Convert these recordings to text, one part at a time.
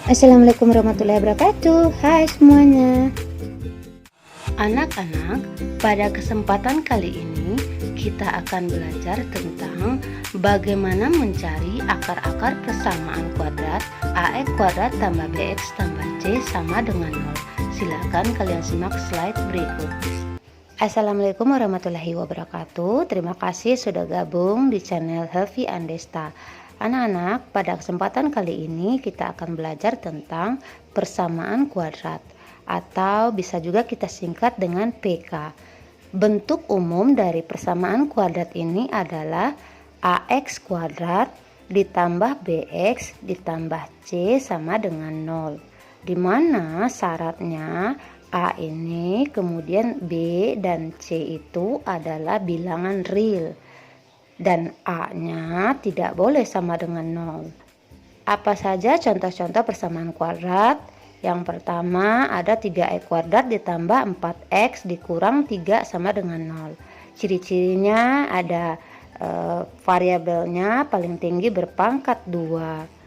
Assalamualaikum warahmatullahi wabarakatuh. Hai semuanya. Anak-anak, pada kesempatan kali ini kita akan belajar tentang bagaimana mencari akar-akar persamaan kuadrat AX kuadrat tambah BX tambah C sama dengan 0. Silakan kalian simak slide berikut. Assalamualaikum warahmatullahi wabarakatuh. Terima kasih sudah gabung di channel Helvi Andesta. Anak-anak, pada kesempatan kali ini kita akan belajar tentang persamaan kuadrat, atau bisa juga kita singkat dengan PK. Bentuk umum dari persamaan kuadrat ini adalah AX kuadrat ditambah BX ditambah C sama dengan 0, dimana syaratnya A ini kemudian B dan C itu adalah bilangan real dan A-nya tidak boleh sama dengan 0. Apa saja contoh-contoh persamaan kuadrat? Yang pertama ada 3x kuadrat ditambah 4x dikurang 3 sama dengan 0. Ciri-cirinya ada variabelnya paling tinggi berpangkat 2.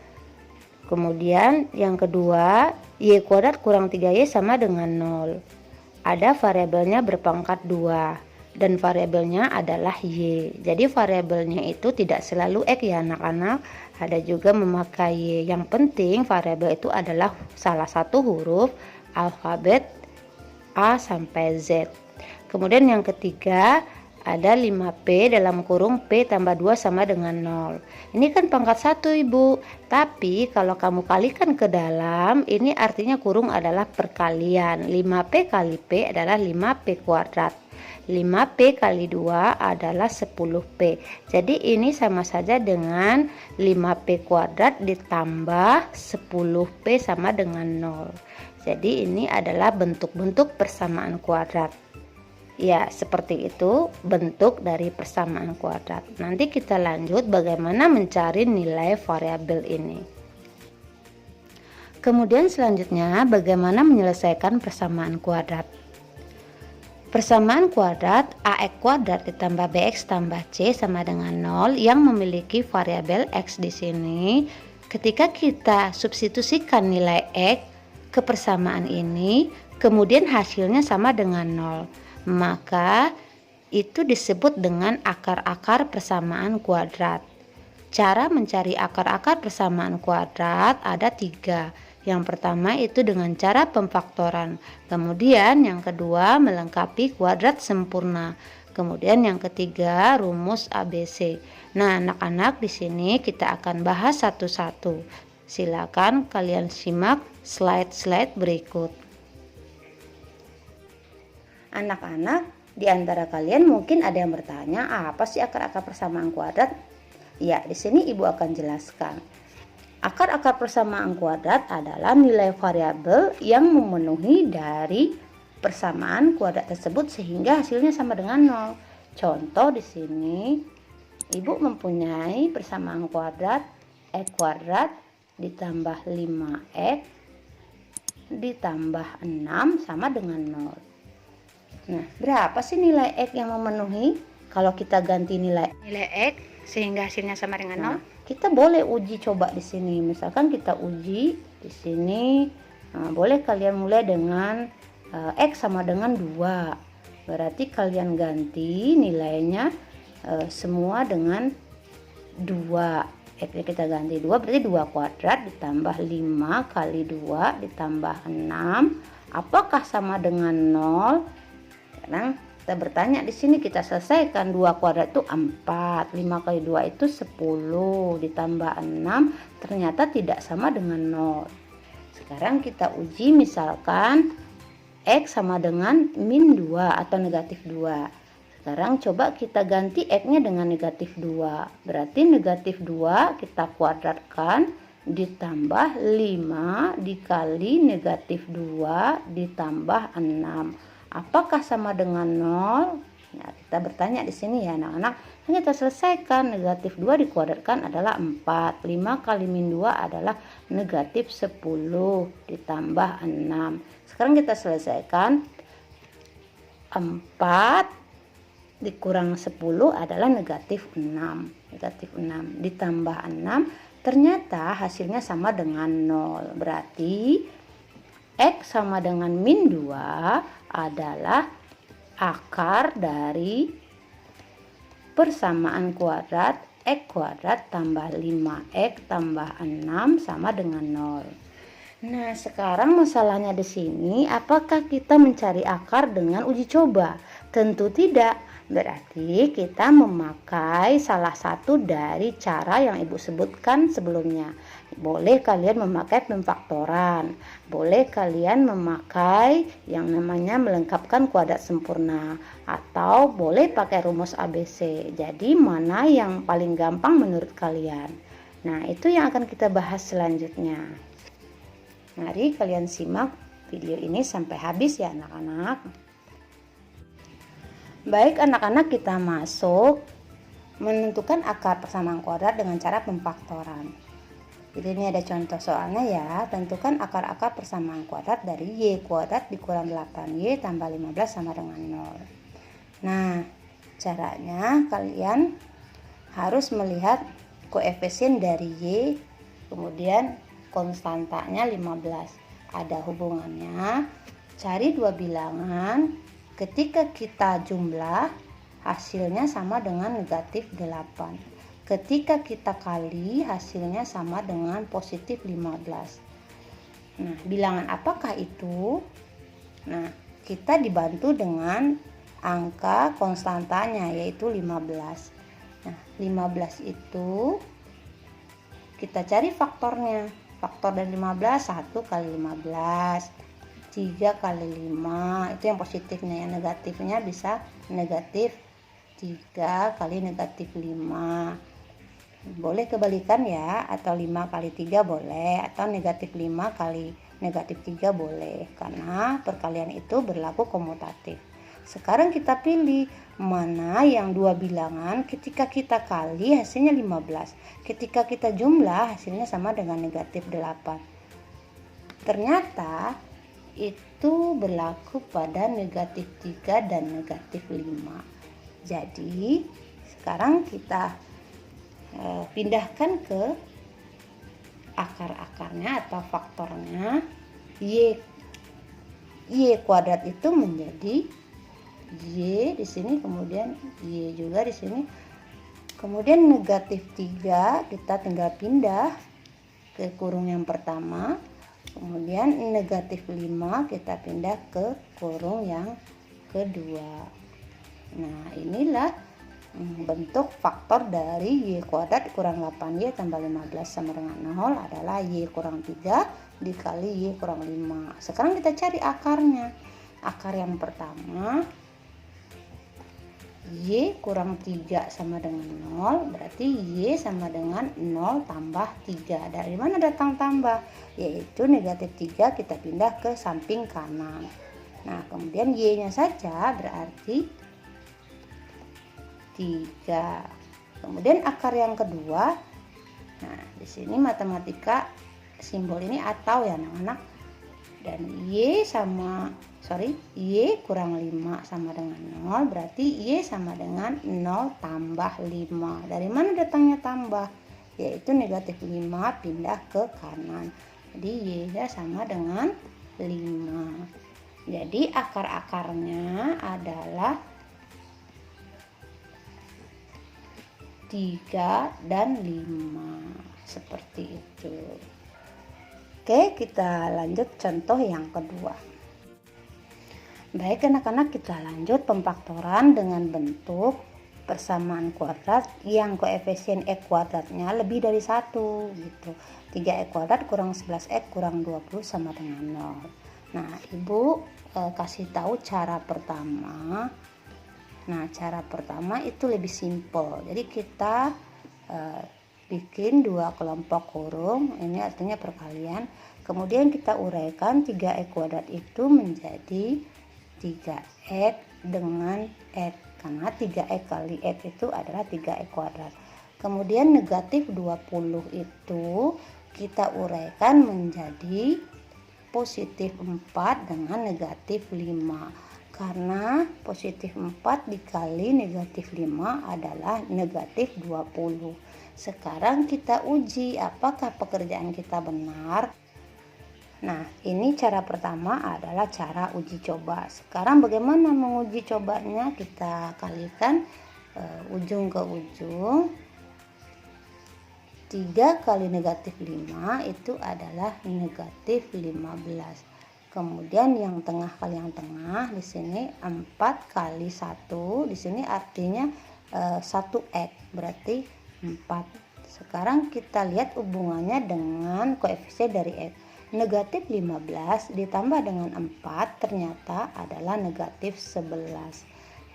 Kemudian yang kedua, y kuadrat kurang 3y sama dengan 0. Ada variabelnya berpangkat 2 dan variabelnya adalah y. Jadi variabelnya itu tidak selalu x ya anak-anak, ada juga memakai y. Yang penting variabel itu adalah salah satu huruf alfabet A sampai Z. Kemudian yang ketiga ada 5p dalam kurung p tambah 2 sama dengan 0. Ini kan pangkat 1 ibu, tapi kalau kamu kalikan ke dalam, ini artinya kurung adalah perkalian. 5p kali p adalah 5p kuadrat. 5p kali 2 adalah 10p. Jadi ini sama saja dengan 5p kuadrat ditambah 10p sama dengan 0. Jadi ini adalah bentuk-bentuk persamaan kuadrat. Ya, seperti itu bentuk dari persamaan kuadrat. Nanti kita lanjut bagaimana mencari nilai variabel ini. Kemudian selanjutnya bagaimana menyelesaikan persamaan kuadrat. Persamaan kuadrat AX kuadrat ditambah BX tambah C sama dengan 0 yang memiliki variabel X di sini. Ketika kita substitusikan nilai X ke persamaan ini, kemudian hasilnya sama dengan 0, maka itu disebut dengan akar-akar persamaan kuadrat. Cara mencari akar-akar persamaan kuadrat ada 3. Yang pertama itu dengan cara pemfaktoran. Kemudian yang kedua melengkapi kuadrat sempurna. Kemudian yang ketiga rumus ABC. Nah, anak-anak di sini kita akan bahas satu-satu. Silakan kalian simak slide-slide berikut. Anak-anak, di antara kalian mungkin ada yang bertanya, apa sih akar-akar persamaan kuadrat? Ya, di sini Ibu akan jelaskan. Akar-akar persamaan kuadrat adalah nilai variabel yang memenuhi dari persamaan kuadrat tersebut sehingga hasilnya sama dengan 0. Contoh di sini, Ibu mempunyai persamaan kuadrat x kuadrat ditambah 5x ditambah 6 sama dengan 0. Nah, berapa sih nilai x yang memenuhi? Kalau kita ganti nilai x sehingga hasilnya sama dengan 0, kita boleh uji coba di sini. Misalkan kita uji di sini, boleh kalian mulai dengan x sama dengan 2. Berarti kalian ganti nilainya semua dengan 2. X kita ganti 2, berarti 2 kuadrat ditambah 5 kali 2 ditambah 6. Apakah sama dengan 0? Sekarang kita bertanya di sini, kita selesaikan. 2 kuadrat itu 4, 5 kali 2 itu 10 ditambah 6 ternyata tidak sama dengan 0. Sekarang kita uji, misalkan x sama dengan min 2 atau negatif 2. Sekarang coba kita ganti x-nya dengan negatif 2. Berarti negatif 2 kita kuadratkan ditambah 5 dikali negatif 2 ditambah 6. Apakah sama dengan 0? Nah, kita bertanya di sini ya anak-anak. Kita selesaikan. Negatif 2 dikuadratkan adalah 4. 5 kali min 2 adalah negatif 10 ditambah 6. Sekarang kita selesaikan. 4 dikurang 10 adalah negatif 6. Negatif 6 ditambah 6 ternyata hasilnya sama dengan 0. Berarti X sama dengan min 2 adalah akar dari persamaan kuadrat X kuadrat tambah 5X tambah 6 sama dengan 0. Nah, sekarang masalahnya di sini, apakah kita mencari akar dengan uji coba? Tentu tidak. Berarti kita memakai salah satu dari cara yang Ibu sebutkan sebelumnya. Boleh kalian memakai pemfaktoran, boleh kalian memakai yang namanya melengkapkan kuadrat sempurna, atau boleh pakai rumus ABC. Jadi mana yang paling gampang menurut kalian? Nah, itu yang akan kita bahas selanjutnya. Mari kalian simak video ini sampai habis ya anak-anak. Baik anak-anak, kita masuk menentukan akar persamaan kuadrat dengan cara pemfaktoran. Jadi ini ada contoh soalnya ya. Tentukan akar-akar persamaan kuadrat dari Y kuadrat dikurang 8Y tambah 15 sama dengan 0. Nah, caranya kalian harus melihat koefisien dari Y, kemudian konstantanya 15. Ada hubungannya. Cari dua bilangan. Ketika kita jumlah, hasilnya sama dengan negatif 8. Ketika kita kali, hasilnya sama dengan positif 15. Nah, bilangan apakah itu? Nah, kita dibantu dengan angka konstantanya yaitu 15. Nah, 15 itu kita cari faktornya. Faktor dari 15, 1 kali 15, 3 kali 5, itu yang positifnya. Yang negatifnya bisa negatif 3 kali negatif 5. Boleh kebalikan ya, atau 5 kali 3 boleh, atau negatif 5 kali negatif 3 boleh, karena perkalian itu berlaku komutatif. Sekarang kita pilih mana yang dua bilangan ketika kita kali hasilnya 15. Ketika kita jumlah hasilnya sama dengan negatif 8. Ternyata itu berlaku pada negatif 3 dan negatif 5. Jadi sekarang kita pindahkan ke akar-akarnya atau faktornya. Y kuadrat itu menjadi Y di sini, kemudian Y juga di sini. Kemudian negatif 3 kita tinggal pindah ke kurung yang pertama. Kemudian negatif 5 kita pindah ke kurung yang kedua. Nah, inilah bentuk faktor dari Y kuadrat kurang 8Y tambah 15 sama dengan 0 adalah Y kurang 3 dikali Y kurang 5. Sekarang kita cari akarnya. Akar yang pertama, Y kurang 3 sama dengan 0, berarti Y sama dengan 0 tambah 3. Dari mana datang tambah? Yaitu negatif 3 kita pindah ke samping kanan. Nah, kemudian Y-nya saja berarti 3. Kemudian akar yang kedua. Nah, di sini matematika simbol ini atau ya anak-anak. Dan Y kurang 5 sama dengan 0, berarti Y sama dengan 0 tambah 5. Dari mana datangnya tambah? Yaitu negatif 5 pindah ke kanan. Jadi Y-nya sama dengan 5. Jadi akar-akarnya adalah 3 dan 5. Seperti itu. Oke, kita lanjut contoh yang kedua. Baik anak-anak, kita lanjut pemfaktoran dengan bentuk persamaan kuadrat yang koefisien X kuadratnya lebih dari 1 gitu. 3X kuadrat kurang 11X kurang 20 sama dengan 0. Nah, Ibu kasih tahu cara pertama. Nah, cara pertama itu lebih simpel. Jadi kita bikin dua kelompok kurung, ini artinya perkalian. Kemudian kita uraikan 3X kuadrat itu menjadi 3X dengan X, karena 3X kali X itu adalah 3X kuadrat. Kemudian negatif 20 itu kita uraikan menjadi positif 4 dengan negatif 5. karena positif 4 dikali negatif 5 adalah negatif 20. Sekarang kita uji apakah pekerjaan kita benar. Nah, ini cara pertama adalah cara uji coba. Sekarang bagaimana menguji cobanya? Kita kalikan ujung ke ujung. 3 kali negatif 5 itu adalah negatif 15. Kemudian yang tengah kali yang tengah, di sini 4 kali 1, di sini artinya 1x, berarti 4. Sekarang kita lihat hubungannya dengan koefisien dari x. Negatif 15 ditambah dengan 4 ternyata adalah negatif 11.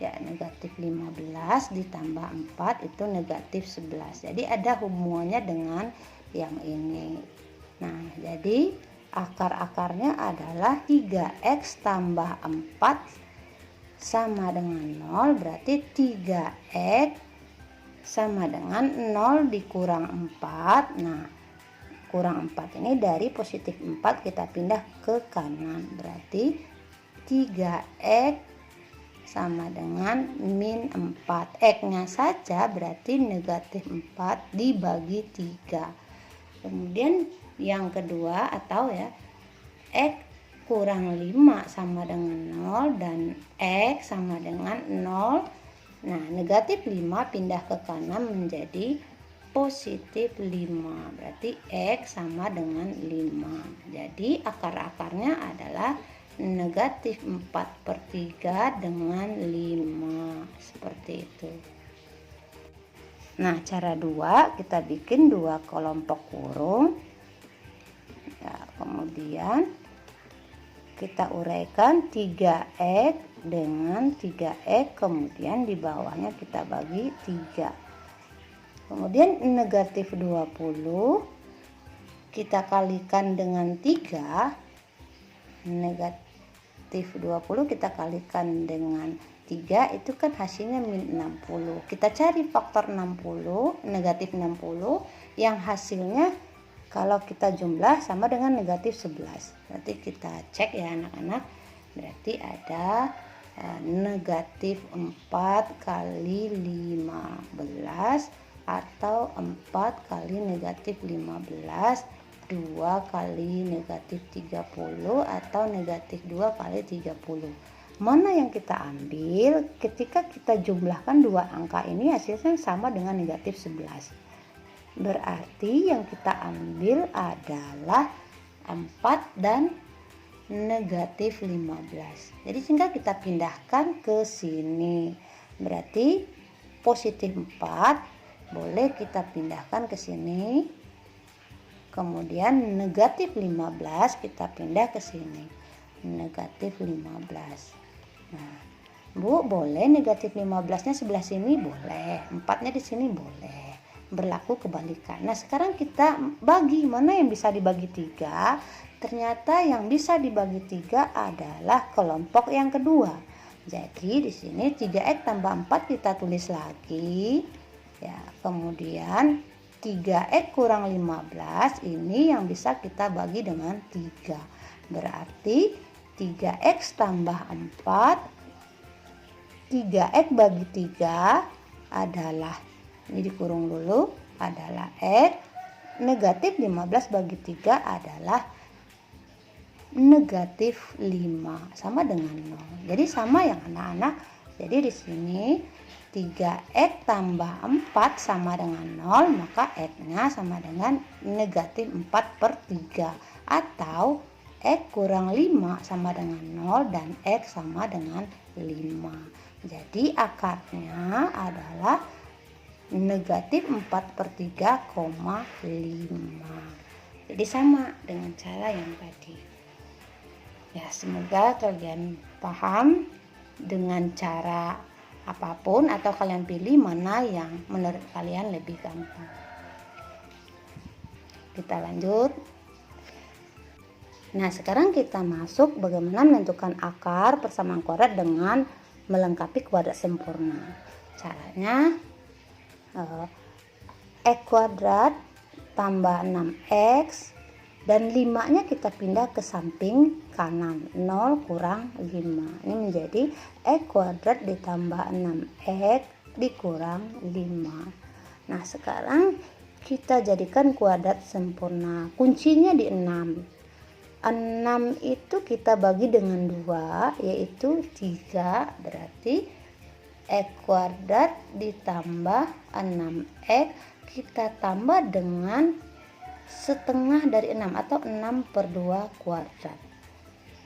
Ya, negatif 15 ditambah 4 itu negatif 11. Jadi ada hubungannya dengan yang ini. Nah, jadi akar-akarnya adalah 3x tambah 4 sama dengan 0, berarti 3x sama dengan 0 dikurang 4. Nah, kurang 4 ini dari positif 4 kita pindah ke kanan, berarti 3x sama dengan min 4. X nya saja berarti negatif 4 dibagi 3. Kemudian yang kedua atau ya, x kurang 5 sama dengan 0 dan x sama dengan 0. Nah, negatif 5 pindah ke kanan menjadi positif 5, berarti x sama dengan 5. Jadi akar-akarnya adalah negatif 4/3 dengan 5, seperti itu. Nah, cara 2 kita bikin 2 kelompok kurung ya, kemudian kita uraikan 3x dengan 3x, kemudian di bawahnya kita bagi 3. Kemudian negatif 20 kita kalikan dengan 3. Negatif 20 kita kalikan dengan 3, itu kan hasilnya min 60. Kita cari faktor 60, negatif 60, yang hasilnya kalau kita jumlah sama dengan negatif 11. Berarti kita cek ya anak-anak, berarti ada negatif 4 kali 15 atau 4 kali negatif 15, 2 kali negatif 30 atau negatif 2 kali 30. Mana yang kita ambil? Ketika kita jumlahkan dua angka ini hasilnya sama dengan negatif 11. Berarti yang kita ambil adalah 4 dan negatif 15. Jadi sehingga kita pindahkan ke sini. Berarti positif 4 boleh kita pindahkan ke sini. Kemudian negatif 15 kita pindah ke sini. Negatif 15. Nah, Bu, boleh negatif 15-nya sebelah sini boleh, 4-nya di sini boleh. Berlaku kebalikan. Nah, sekarang kita bagi mana yang bisa dibagi 3. Ternyata yang bisa dibagi 3 adalah kelompok yang kedua. Jadi di sini 3x tambah 4 kita tulis lagi. Ya, kemudian 3x kurang 15 ini yang bisa kita bagi dengan 3. Berarti 3x tambah 4, 3x bagi 3 adalah, ini dikurung dulu, adalah x. Negatif 15 bagi 3 adalah negatif 5, sama dengan 0. Jadi sama yang anak-anak. Jadi di sini 3x tambah 4 sama dengan 0, maka x-nya sama dengan negatif 4/3. Atau x kurang 5 sama dengan 0 dan x sama dengan 5. Jadi akarnya adalah negatif 4/3,5. Jadi sama dengan cara yang tadi. Ya, semoga kalian paham dengan cara apapun atau kalian pilih mana yang menurut kalian lebih gampang. Kita lanjut. Nah, sekarang kita masuk bagaimana menentukan akar persamaan kuadrat dengan melengkapi kuadrat sempurna. Caranya x kuadrat tambah 6x dan 5-nya kita pindah ke samping kanan. 0 kurang 5. Ini menjadi X kuadrat ditambah 6X dikurang 5. Nah, sekarang kita jadikan kuadrat sempurna. Kuncinya di 6. 6 itu kita bagi dengan 2, yaitu 3. Berarti X kuadrat ditambah 6X kita tambah dengan setengah dari 6 atau 6/2 kuadrat.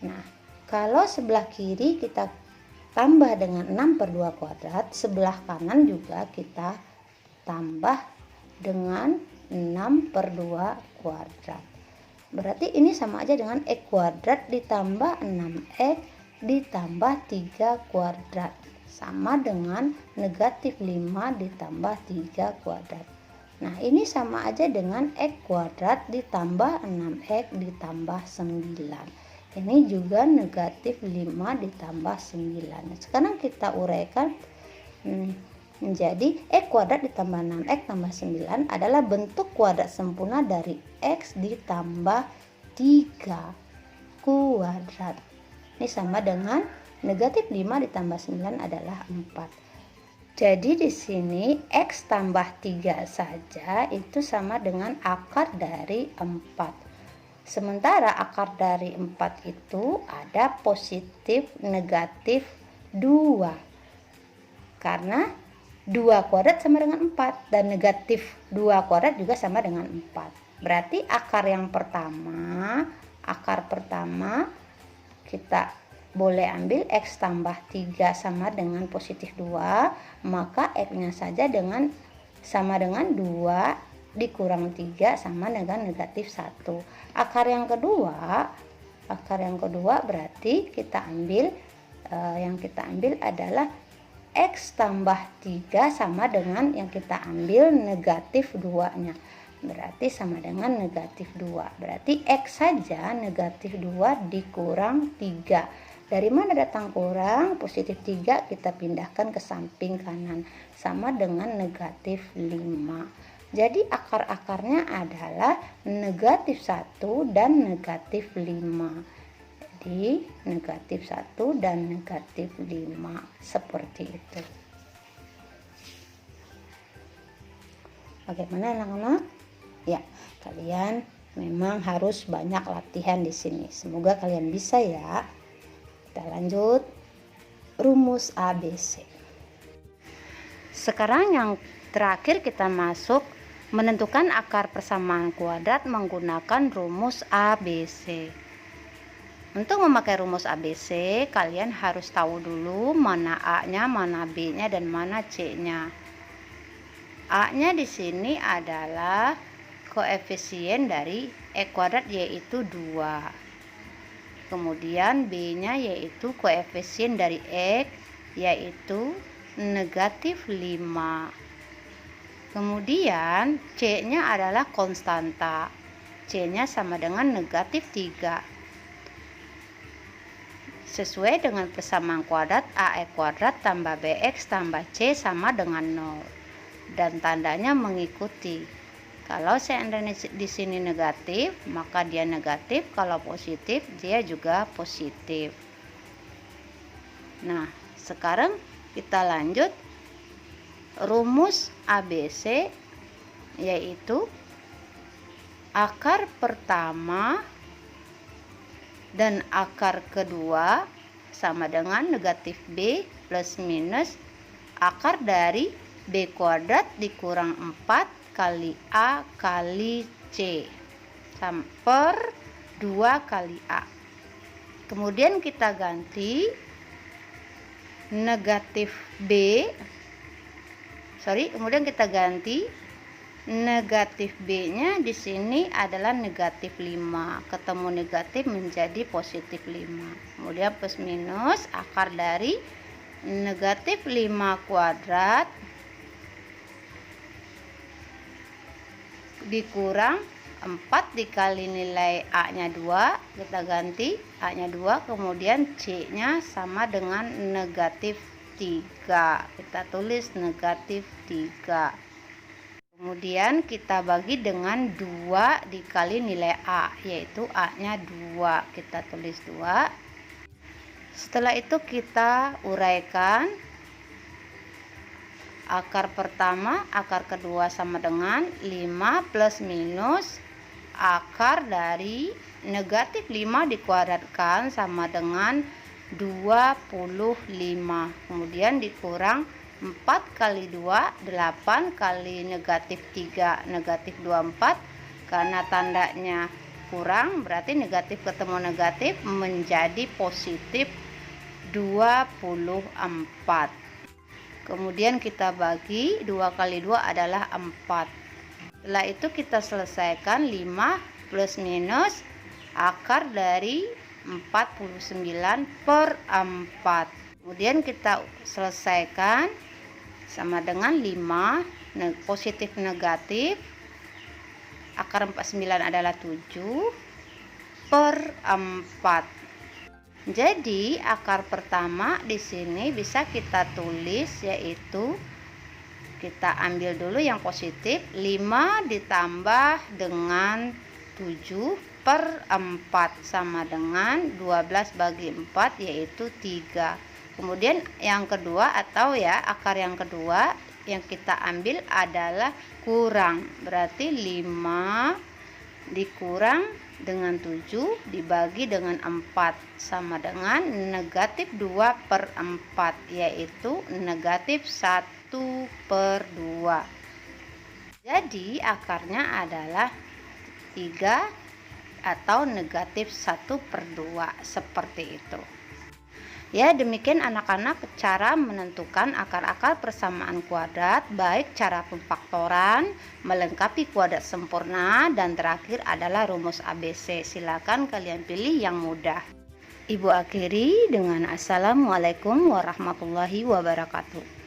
Nah, kalau sebelah kiri kita tambah dengan 6/2 kuadrat, sebelah kanan juga kita tambah dengan 6/2 kuadrat. Berarti ini sama aja dengan X kuadrat ditambah 6X ditambah 3 kuadrat, sama dengan negatif 5 ditambah 3 kuadrat. Nah, ini sama aja dengan X kuadrat ditambah 6X ditambah 9. Ini juga negatif 5 ditambah 9. Nah, sekarang kita uraikan menjadi X kuadrat ditambah 6X tambah 9 adalah bentuk kuadrat sempurna dari X ditambah 3 kuadrat. Ini sama dengan negatif 5 ditambah 9 adalah 4. Jadi di sini X tambah 3 saja itu sama dengan akar dari 4. Sementara akar dari 4 itu ada positif, negatif 2. Karena 2 kuadrat sama dengan 4 dan negatif 2 kuadrat juga sama dengan 4. Berarti akar pertama kita boleh ambil X tambah 3 sama dengan positif 2, maka X-nya saja sama dengan 2 dikurang 3 sama dengan negatif 1. Akar yang kedua berarti yang kita ambil adalah X tambah 3 sama dengan yang kita ambil negatif 2-nya. Berarti sama dengan negatif 2. Berarti X saja negatif 2 dikurang 3. Dari mana datang kurang? Positif 3 kita pindahkan ke samping kanan. Sama dengan negatif 5. Jadi akar-akarnya adalah negatif 1 dan negatif 5. Jadi negatif 1 dan negatif 5. Seperti itu. Bagaimana anak-anak? Ya, kalian memang harus banyak latihan di sini. Semoga kalian bisa ya. Kita lanjut rumus ABC. Sekarang yang terakhir kita masuk menentukan akar persamaan kuadrat menggunakan rumus ABC. Untuk memakai rumus ABC, kalian harus tahu dulu mana A-nya, mana B-nya, dan mana C-nya. A-nya di sini adalah koefisien dari X kuadrat yaitu 2. Kemudian B-nya yaitu koefisien dari X yaitu negatif 5. Kemudian C-nya adalah konstanta. C-nya sama dengan negatif 3. Sesuai dengan persamaan kuadrat AX kuadrat tambah BX tambah C sama dengan 0. Dan tandanya mengikuti. Kalau seandainya di sini negatif, maka dia negatif. Kalau positif, dia juga positif. Nah, sekarang kita lanjut rumus ABC, yaitu akar pertama dan akar kedua sama dengan negatif B plus minus akar dari B kuadrat dikurang 4 kali A kali C per 2 kali A. Kemudian kita ganti kemudian kita ganti negatif B-nya di sini adalah negatif 5. Ketemu negatif menjadi positif 5. Kemudian plus minus akar dari negatif 5 kuadrat dikurang 4 dikali nilai A-nya 2, kita ganti A-nya 2, kemudian C-nya sama dengan negatif 3. Kita tulis negatif 3. Kemudian kita bagi dengan 2 dikali nilai A, yaitu A-nya 2. Kita tulis 2. Setelah itu kita uraikan. Akar pertama, akar kedua sama dengan 5 plus minus akar dari negatif 5 dikuadratkan sama dengan 25. Kemudian dikurang 4 kali 2, 8 kali negatif 3, negatif 24. Karena tandanya kurang, berarti negatif ketemu negatif menjadi positif 24. Kemudian kita bagi 2 kali 2 adalah 4. Setelah itu kita selesaikan 5 plus minus akar dari 49 per 4. Kemudian kita selesaikan sama dengan 5 positif negatif. Akar 49 adalah 7 per 4. Jadi akar pertama di sini bisa kita tulis, yaitu kita ambil dulu yang positif, 5 ditambah dengan 7 per 4 sama dengan 12 bagi 4, yaitu 3. Kemudian yang kedua atau ya akar yang kedua yang kita ambil adalah kurang, berarti 5 dikurang dengan 7 dibagi dengan 4 sama dengan negatif 2 per 4, yaitu negatif 1 per 2. Jadi akarnya adalah 3 atau negatif 1 per 2, seperti itu. Ya, demikian anak-anak cara menentukan akar-akar persamaan kuadrat, baik cara pemfaktoran, melengkapi kuadrat sempurna, dan terakhir adalah rumus ABC. Silakan kalian pilih yang mudah. Ibu akhiri dengan Assalamualaikum warahmatullahi wabarakatuh.